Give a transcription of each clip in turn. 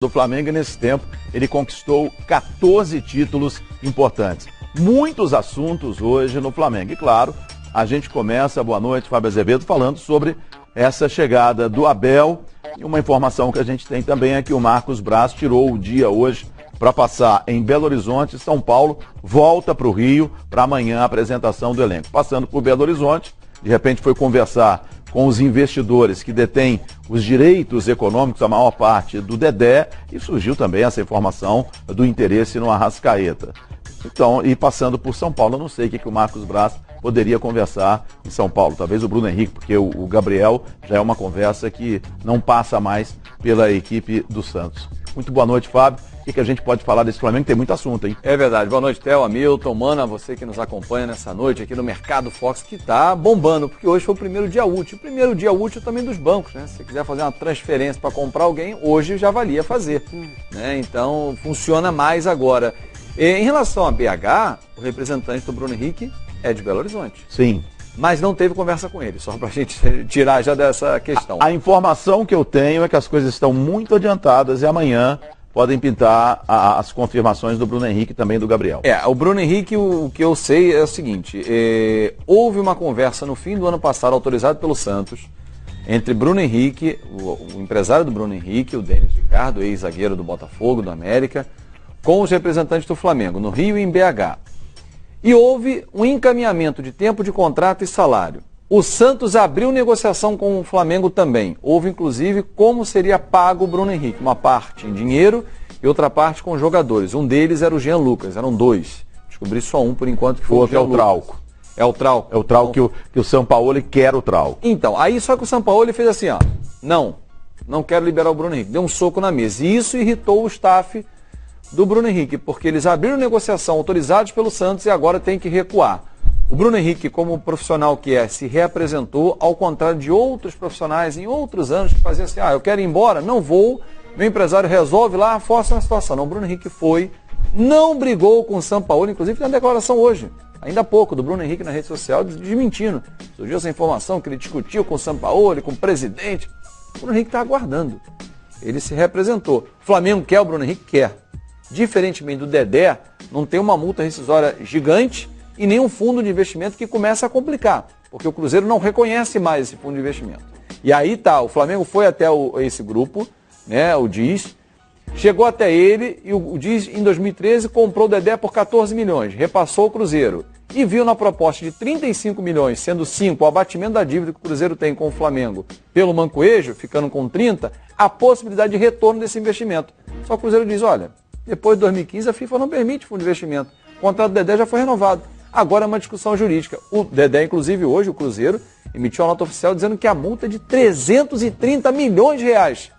do Flamengo e nesse tempo ele conquistou 14 títulos importantes. Muitos assuntos hoje no Flamengo. E claro, a gente começa, boa noite, Fábio Azevedo, falando sobre essa chegada do Abel. E uma informação que a gente tem também é que o Marcos Braz tirou o dia hoje para passar em Belo Horizonte, São Paulo, volta para o Rio para amanhã a apresentação do elenco. Passando por Belo Horizonte, de repente foi conversar com os investidores que detêm os direitos econômicos, a maior parte do Dedé, e surgiu também essa informação do interesse no Arrascaeta. Então, e passando por São Paulo, eu não sei o que o Marcos Braz poderia conversar em São Paulo. Talvez o Bruno Henrique, porque o Gabriel já é uma conversa que não passa mais pela equipe do Santos. Muito boa noite, Fábio. O que a gente pode falar desse Flamengo? Tem muito assunto, hein? É verdade. Boa noite, Theo, Hamilton, Mano, a você que nos acompanha nessa noite aqui no Mercado Fox, que está bombando, porque hoje foi o primeiro dia útil. O primeiro dia útil também dos bancos, né? Se você quiser fazer uma transferência para comprar alguém, hoje já valia fazer. Né? Então, funciona mais agora. E, em relação a BH, o representante do Bruno Henrique é de Belo Horizonte. Sim. Mas não teve conversa com ele, só para a gente tirar já dessa questão. A informação que eu tenho é que as coisas estão muito adiantadas e amanhã podem pintar as confirmações do Bruno Henrique e também do Gabriel. O Bruno Henrique, o que eu sei é o seguinte, houve uma conversa no fim do ano passado, autorizado pelo Santos, entre Bruno Henrique, o empresário do Bruno Henrique, o Denis Ricardo, ex-zagueiro do Botafogo, do América, com os representantes do Flamengo, no Rio e em BH. E houve um encaminhamento de tempo de contrato e salário. O Santos abriu negociação com o Flamengo também. Houve, inclusive, como seria pago o Bruno Henrique. Uma parte em dinheiro e outra parte com jogadores. Um deles era o Jean Lucas, eram dois. Descobri só um por enquanto, que foi o outro é o Trauco. É o Trauco? É o Trauco então, que o Sampaoli quer o Trauco. Então, aí só que o Sampaoli fez assim, ó. Não quero liberar o Bruno Henrique. Deu um soco na mesa. E isso irritou o staff do Bruno Henrique, porque eles abriram negociação autorizados pelo Santos e agora tem que recuar. O Bruno Henrique, como profissional que é, se reapresentou, ao contrário de outros profissionais em outros anos que faziam assim, eu quero ir embora, não vou, meu empresário resolve lá, força uma situação. Não, o Bruno Henrique foi, não brigou com o Sampaoli, inclusive tem uma declaração hoje, ainda há pouco, do Bruno Henrique na rede social, desmentindo. Surgiu essa informação que ele discutiu com o Sampaoli, com o presidente. O Bruno Henrique está aguardando. Ele se reapresentou. O Flamengo quer, o Bruno Henrique quer. Diferentemente do Dedé, não tem uma multa rescisória gigante e nem um fundo de investimento que começa a complicar, porque o Cruzeiro não reconhece mais esse fundo de investimento. E aí tá, o Flamengo foi até esse grupo, né, o Diz, chegou até ele e o Diz em 2013 comprou o Dedé por 14 milhões, repassou o Cruzeiro e viu na proposta de 35 milhões, sendo 5 o abatimento da dívida que o Cruzeiro tem com o Flamengo pelo Mancoejo, ficando com 30, a possibilidade de retorno desse investimento. Só que o Cruzeiro diz, olha, depois de 2015 a FIFA não permite fundo de investimento. O contrato do Dedé já foi renovado. Agora é uma discussão jurídica. O Dedé, inclusive, hoje, o Cruzeiro, emitiu uma nota oficial dizendo que a multa é de 330 milhões de reais.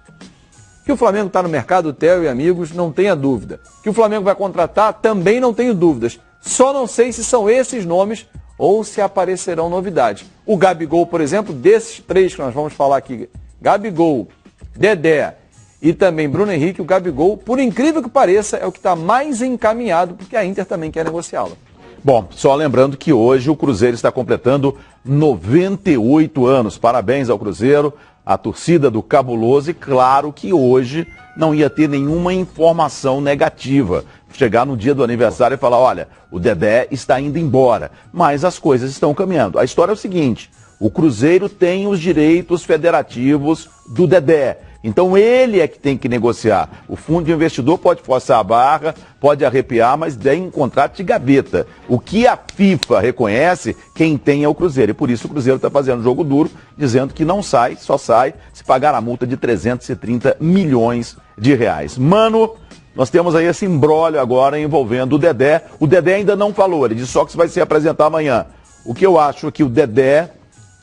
Que o Flamengo está no mercado, Theo e amigos, não tenha dúvida. Que o Flamengo vai contratar, também não tenho dúvidas. Só não sei se são esses nomes ou se aparecerão novidades. O Gabigol, por exemplo, desses três que nós vamos falar aqui, Gabigol, Dedé e também Bruno Henrique, o Gabigol, por incrível que pareça, é o que está mais encaminhado, porque a Inter também quer negociá-lo. Bom, só lembrando que hoje o Cruzeiro está completando 98 anos. Parabéns ao Cruzeiro, à torcida do Cabuloso, e claro que hoje não ia ter nenhuma informação negativa. Chegar no dia do aniversário e falar, olha, o Dedé está indo embora, mas as coisas estão caminhando. A história é o seguinte, o Cruzeiro tem os direitos federativos do Dedé. Então ele é que tem que negociar. O fundo de investidor pode forçar a barra, pode arrepiar, mas tem um contrato de gaveta. O que a FIFA reconhece, quem tem é o Cruzeiro. E por isso o Cruzeiro está fazendo jogo duro, dizendo que não sai, só sai se pagar a multa de 330 milhões de reais. Mano, nós temos aí esse imbróglio agora envolvendo o Dedé. O Dedé ainda não falou, ele disse só que vai se apresentar amanhã. O que eu acho é que o Dedé,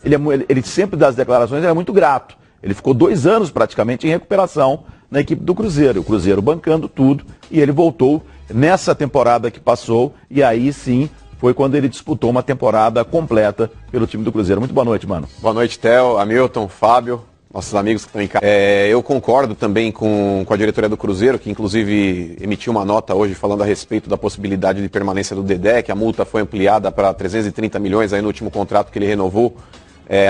ele sempre dá as declarações, ele é muito grato. Ele ficou 2 anos praticamente em recuperação na equipe do Cruzeiro. O Cruzeiro bancando tudo e ele voltou nessa temporada que passou e aí sim foi quando ele disputou uma temporada completa pelo time do Cruzeiro. Muito boa noite, mano. Boa noite, Theo, Hamilton, Fábio, nossos amigos que estão em casa. Eu concordo também com a diretoria do Cruzeiro, que inclusive emitiu uma nota hoje falando a respeito da possibilidade de permanência do Dedé, que a multa foi ampliada para 330 milhões aí no último contrato que ele renovou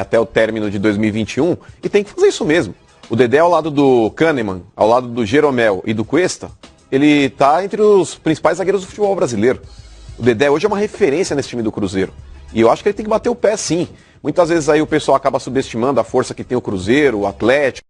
até o término de 2021, e tem que fazer isso mesmo. O Dedé ao lado do Kahneman, ao lado do Jeromel e do Cuesta, ele tá entre os principais zagueiros do futebol brasileiro. O Dedé hoje é uma referência nesse time do Cruzeiro. E eu acho que ele tem que bater o pé sim. Muitas vezes aí o pessoal acaba subestimando a força que tem o Cruzeiro, o Atlético.